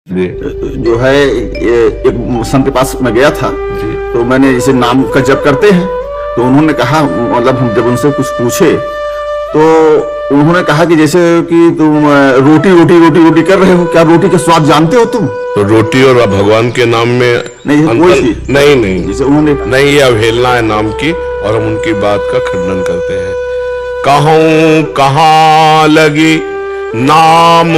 जो है एक संत के पास मैं गया था, तो मैंने इसे नाम का जप करते हैं, तो उन्होंने कहा, मतलब हम जब उनसे कुछ पूछे तो उन्होंने कहा कि जैसे कि तुम रोटी रोटी रोटी रोटी कर रहे हो, क्या रोटी का स्वाद जानते हो तुम? तो रोटी और भगवान के नाम में नहीं, कोई चीज नहीं जैसे उन्होंने नहीं, ये अवहेलना है नाम की और हम उनकी बात का खंडन करते हैं। कहूं कहाँ लगी नाम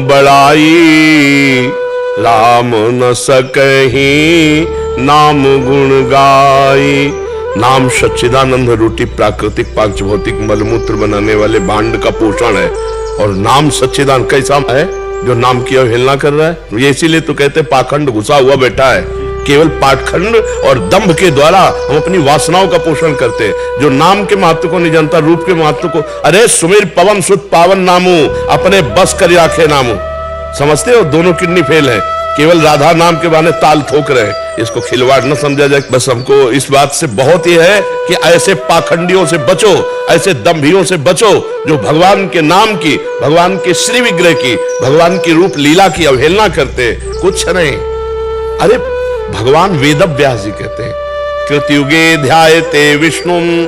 बड़ाई, राम न सकहीं नाम गुण गाई। नाम सच्चिदानंद रोटी प्राकृतिक पांच भौतिक मलमूत्र बनाने वाले भांड का पोषण है, और नाम सच्चिदानंद कैसा है जो नाम की अवहेलना कर रहा है? ये इसीलिए तो कहते पाखंड घुसा हुआ बैठा है। केवल पाखंड और दंभ के द्वारा हम अपनी वासनाओं का पोषण करते हैं। जो नाम के महत्व को नहीं जानता, रूप के महत्व को, अरे सुमिर पवन सुत पावन नामू, अपने बस कर आखे नामू, समझते हो? दोनों किडनी फेल है, केवल राधा नाम के बहाने ताल ठोक रहे हैं। इसको खिलवाड़ न समझा जाए। बस हमको इस बात से बहुत ही है कि ऐसे पाखंडियों से बचो, ऐसे दंभियों से बचो जो भगवान के नाम की, भगवान के श्री विग्रह की, भगवान की रूप लीला की अवहेलना करते। कुछ नहीं, अरे भगवान वेद व्यास जी कहते हैं, कृतयुगे ध्यायते विष्णुम,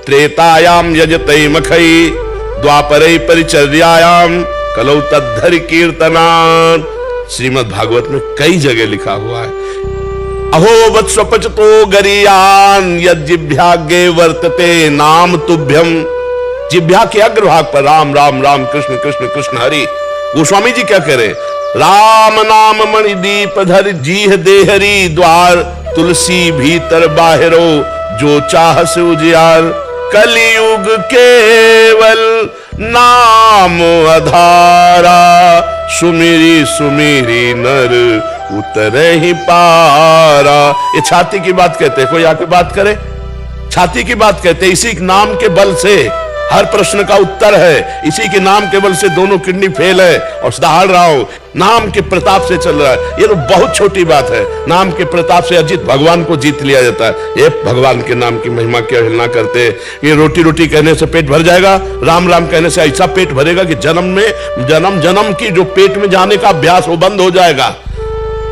त्रेतायाम यजते मखई, द्वापरे परिचर्यायाम, कलौ तद्धरि कीर्तनात्। श्रीमद् भागवत में कई जगह लिखा हुआ है। अहो वत्स्वपचतो गरीयान यज्जिभ्यागे वर्तते नाम तुभ्यम। जिभ्या के अग्रभाग पर राम राम राम, कृष्ण कृष्ण कृष्ण हरि। गोस्वामी जी क्या कह रहे? राम नाम मणि दीप धर, जीह देहरी द्वार, तुलसी भीतर बाहरो, जो चाह से उजियार। कलियुग केवल नाम आधारा, सुमिरी सुमिरी नर उतरे ही पारा। ये छाती की बात कहते हैं, कोई आके बात करे? छाती की बात कहते हैं। इसी नाम के बल से हर प्रश्न का उत्तर है, इसी के नाम के बल से दोनों किडनी फेल है और दहाड़ रहा हूं, नाम के प्रताप से चल रहा है। ये तो बहुत छोटी बात है, नाम के प्रताप से अजित भगवान को जीत लिया जाता है। ये भगवान के नाम की महिमा की अवहेलना करते। ये रोटी रोटी कहने से पेट भर जाएगा, राम राम कहने से ऐसा पेट भरेगा कि जन्म में जन्म जन्म की जो पेट में जाने का अभ्यास वो बंद हो जाएगा।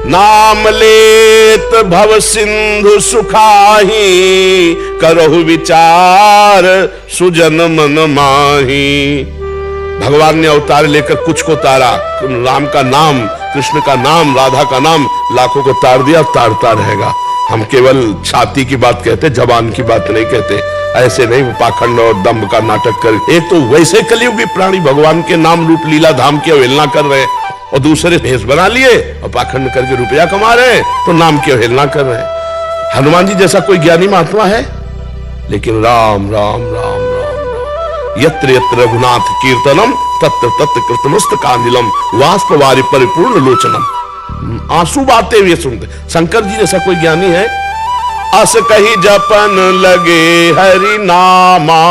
नाम लेत भव सिंधु सुखाही, करहु विचार सुजन मन माही। भगवान ने अवतार लेकर कुछ को तारा, राम का नाम, कृष्ण का नाम, राधा का नाम, लाखों को तार दिया, तारता रहेगा। हम केवल छाती की बात कहते, जबान की बात नहीं कहते। ऐसे नहीं पाखंड और दंभ का नाटक कर। एक तो वैसे कलियुगी प्राणी भगवान के नाम रूप लीला धाम की अवहेलना कर रहे हैं, और दूसरे भेष बना लिए और पाखंड करके रुपया कमा रहे हैं, तो नाम की अवहेलना कर रहे हैं। हनुमान जी जैसा कोई ज्ञानी महात्मा है? लेकिन राम राम राम राम राम, यत्र यत्र रघुनाथ कीर्तनम, तत्र तत्र कृतमस्तकांजलिम, वाष्पवारि परिपूर्ण लोचनम। आंसू बहाते हुए सुनते। शंकर जी जैसा कोई ज्ञानी है? अस कही जपन लगे हरि नामा,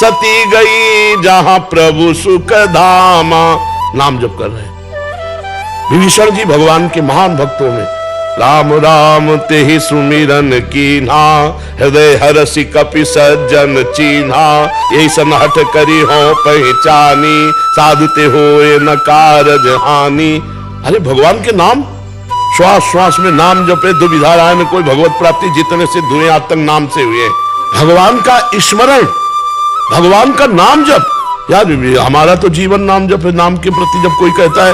सती गई जहां प्रभु सुख धामा। नाम जप कर रहे हैं। विभीषण जी भगवान के महान भक्तों में, राम राम तेहि सुमिरन कीन्हा, हृदय हरसि कपि सज्जन चीन्हा। यही सनहट करी हो पहचानी, साधुते होए न कारज हानि। अरे भगवान के नाम, श्वास श्वास में नाम जपे, दुविधा राय में कोई भगवत प्राप्ति जितने से दुनिया आज तक नाम से हुए। भगवान का स्मरण, भगवान का नाम जप। यार हमारा तो जीवन नाम जप है। नाम के प्रति जब कोई कहता है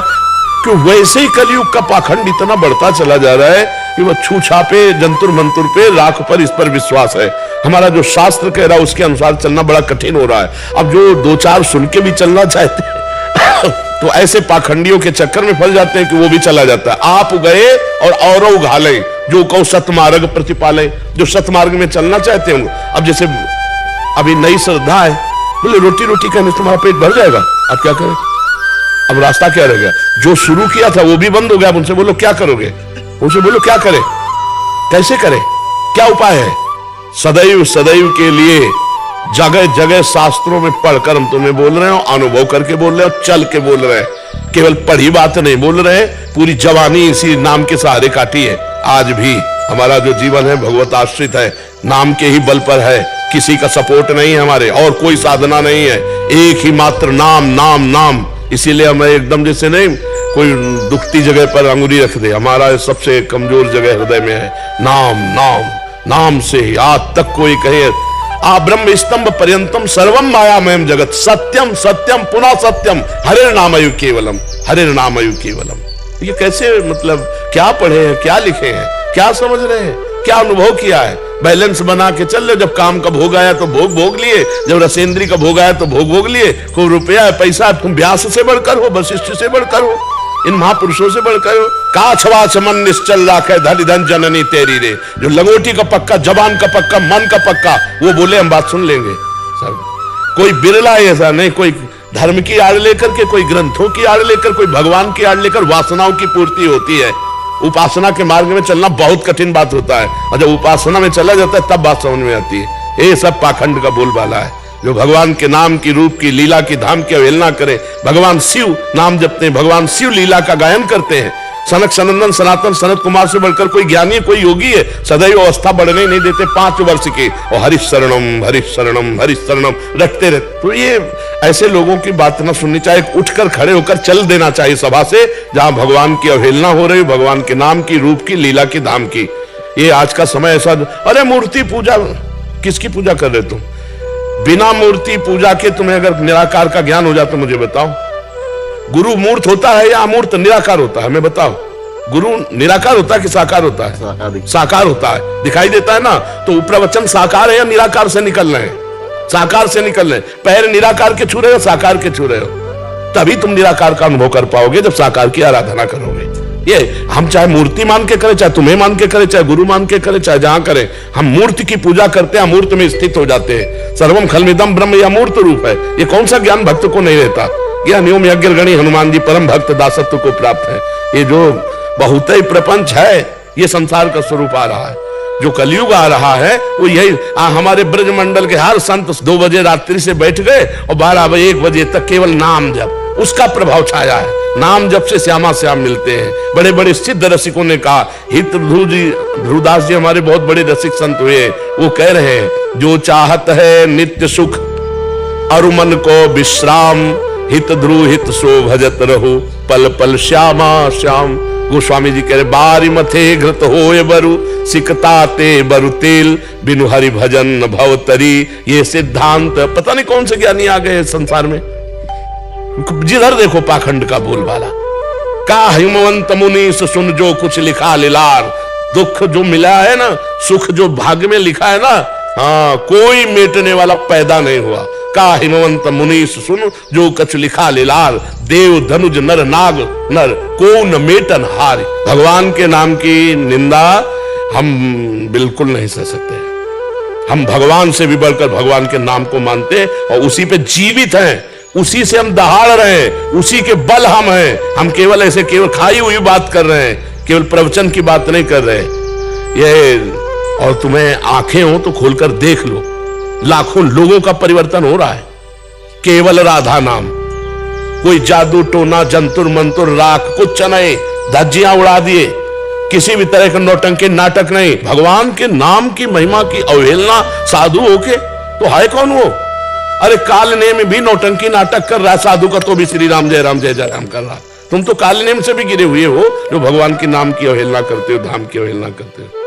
कि वैसे ही कलयुग का पाखंड इतना बढ़ता चला जा रहा है कि वह छूछा पे, जंतुर मंतुर पे, राख पर, इस पर विश्वास है। हमारा जो शास्त्र कह रहा है उसके अनुसार चलना बड़ा कठिन हो रहा है। अब जो दो चार सुन के भी चलना चाहते हैं तो ऐसे पाखंडियों के चक्कर में फंस जाते हैं कि वो भी चला जाता है। आप गए और औरों उघाले, जो कहो सतमार्ग प्रतिपाले, जो सतमार्ग में चलना चाहते होंगे। अब जैसे अभी नई श्रद्धा है, बोले रोटी रोटी कहने से तुम्हारा पेट भर जाएगा, आप क्या करें? अब रास्ता क्या रह गया? जो शुरू किया था वो भी बंद हो गया। उनसे बोलो क्या करोगे? उनसे बोलो क्या करें, कैसे करें, क्या उपाय है? सदैव सदैव के लिए जगह जगह शास्त्रों में पढ़कर हम तुम्हें बोल रहे हो, अनुभव करके बोल रहे हो, चल के बोल रहे हैं। केवल पढ़ी बात नहीं बोल रहे हैं, पूरी जवानी इसी नाम के सहारे काटी है। आज भी हमारा जो जीवन है भगवत आश्रित है, नाम के ही बल पर है। किसी का सपोर्ट नहीं है हमारे, और कोई साधना नहीं है, एक ही मात्र नाम नाम नाम। इसीलिए हमें एकदम जैसे नहीं कोई दुखती जगह पर अंगुली रख दे। हमारा सबसे कमजोर जगह हृदय में है। नाम नाम नाम से ही आज तक कोई कहे आ ब्रह्म स्तंभ पर्यंतम सर्वम मायामयम जगत सत्यम सत्यम पुनः सत्यम हरे नामयु केवलम हरे नामयु केवलम। ये कैसे, मतलब क्या पढ़े हैं, क्या लिखे हैं, क्या समझ रहे हैं, क्या अनुभव किया है? बैलेंस बना के चल रहे। जब काम का भोग आया तो भोग भोग लिए, जब रसेंद्री का भोग आया तो भोग भोग लिए। कोई रुपया है, पैसा है, तुम व्यास से बढ़कर हो, वशिष्ठ से बढ़कर हो, इन महापुरुषों से बढ़कर हो। काछवाच मन निश्चल राखे धन धन जननी तेरी रे। जो लंगोटी का पक्का, जबान का पक्का, मन का पक्का, वो बोले हम बात सुन लेंगे। सब कोई बिरला ऐसा नहीं, कोई धर्म की आड़ लेकर के, कोई ग्रंथों की आड़ लेकर, कोई भगवान की आड़ लेकर वासनाओं की पूर्ति होती है। उपासना के मार्ग में चलना बहुत कठिन बात होता है, और जब उपासना में चला जाता है तब बात समझ में आती है। ये सब पाखंड का बोलबाला है। जो भगवान के नाम की, रूप की, लीला की, धाम की अवहेलना करे। भगवान शिव नाम जपते हैं, भगवान शिव लीला का गायन करते हैं। सनक सनंदन सनातन सनत कुमार से बढ़कर कोई ज्ञानी, कोई योगी है, सदैव अवस्था बढ़ने नहीं देते 5 वर्ष की, और हरिशरणम हरिशरणम हरिशरणम रखते रहते। तो ये ऐसे लोगों की बात ना सुननी चाहिए, उठकर खड़े होकर चल देना चाहिए सभा से, जहां भगवान की अवहेलना हो रही, भगवान के नाम की, रूप की, लीला की, धाम की। ये आज का समय ऐसा, अरे मूर्ति पूजा, किसकी पूजा कर रहे तुम? बिना मूर्ति पूजा के तुम्हें अगर निराकार का ज्ञान हो जाए तो मुझे बताओ। गुरु मूर्त होता है या अमूर्त निराकार होता है? मैं बताओ। गुरु निराकार होता है कि साकार होता है? साकार होता है, दिखाई देता है ना। तो प्रवचन साकार है या निराकार से निकल रहे हैं? साकार से निकल रहे हैं। पैर निराकार के छू रहे हो, साकार के छू रहे हो, तभी तुम निराकार का अनुभव कर पाओगे जब साकार की आराधना करोगे। ये हम चाहे मूर्ति मान के करें, चाहे तुम्हें मान के करें, चाहे गुरु मान के करें, चाहे जहां करें, हम मूर्ति की पूजा करते हैं, अमूर्त में स्थित हो जाते हैं। सर्वम खलमिदम ब्रह्म, यह अमूर्त रूप है। ये कौन सा ज्ञान भक्त को नहीं रहता? यह नियम यज्ञ गणी हनुमान जी परम भक्त दासत्व को प्राप्त है। ये जो बहुत ही प्रपंच है, ये संसार का स्वरूप आ रहा है। जो कलयुग आ रहा है वो यही। हमारे ब्रज मंडल के हर संत 2 बजे रात्रि से बैठ गए और 12 बजे 1 बजे तक केवल नाम जप, उसका प्रभाव छाया है। नाम जप से श्यामा श्याम मिलते हैं। बड़े बड़े सिद्ध रसिकों ने कहा, हित ध्रुवदास जी हमारे बहुत बड़े रसिक संत हुए, वो कह रहे हैं, जो चाहत है नित्य सुख अरु मन को विश्राम, हित ध्रुव हित सो भजत रहो पल पल श्यामा श्याम। गोस्वामी जी कह रहे, बारी मथे घृत होए बरु सिकताते बरु तेल, बिनु हरि भजन भवतरी। ये सिद्धांत पता नहीं कौन से ज्ञानी आ गए संसार में। जिधर देखो पाखंड का बोलबाला। का हिमवंत मुनि सुन जो कुछ लिखा लिलार। दुख जो मिला है ना, सुख जो भाग्य में लिखा है ना, हाँ, कोई मेटने वाला पैदा नहीं हुआ। का हिमवंत मुनि सुन जो कुछ लिखा लिलार, देव धनुज नर नाग नर को न मेटन हार। भगवान के नाम की निंदा हम बिल्कुल नहीं सह सकते। हम भगवान से भी बढ़कर भगवान के नाम को मानते हैं और उसी पे जीवित हैं, उसी से हम दहाड़ रहे हैं, उसी के बल हम हैं। हम केवल ऐसे केवल खाई हुई बात कर रहे हैं, केवल प्रवचन की बात नहीं कर रहे। ये और तुम्हें आंखें हो तो खोलकर देख लो, लाखों लोगों का परिवर्तन हो रहा है केवल राधा नाम। कोई जादू टोना जंतुर मंतुर राख कुछ नहीं, धज्जियां उड़ा दिए, किसी भी तरह का नौटंकी नाटक नहीं। भगवान के नाम की महिमा की अवहेलना साधु होके तो है कौन वो? अरे कालने में भी नौटंकी नाटक कर रहा है साधु का, तो भी श्री राम जय राम कर रहा। तुम तो कालनेम से भी गिरे हुए हो जो भगवान के नाम की अवहेलना करते हो, धाम की अवहेलना करते हो।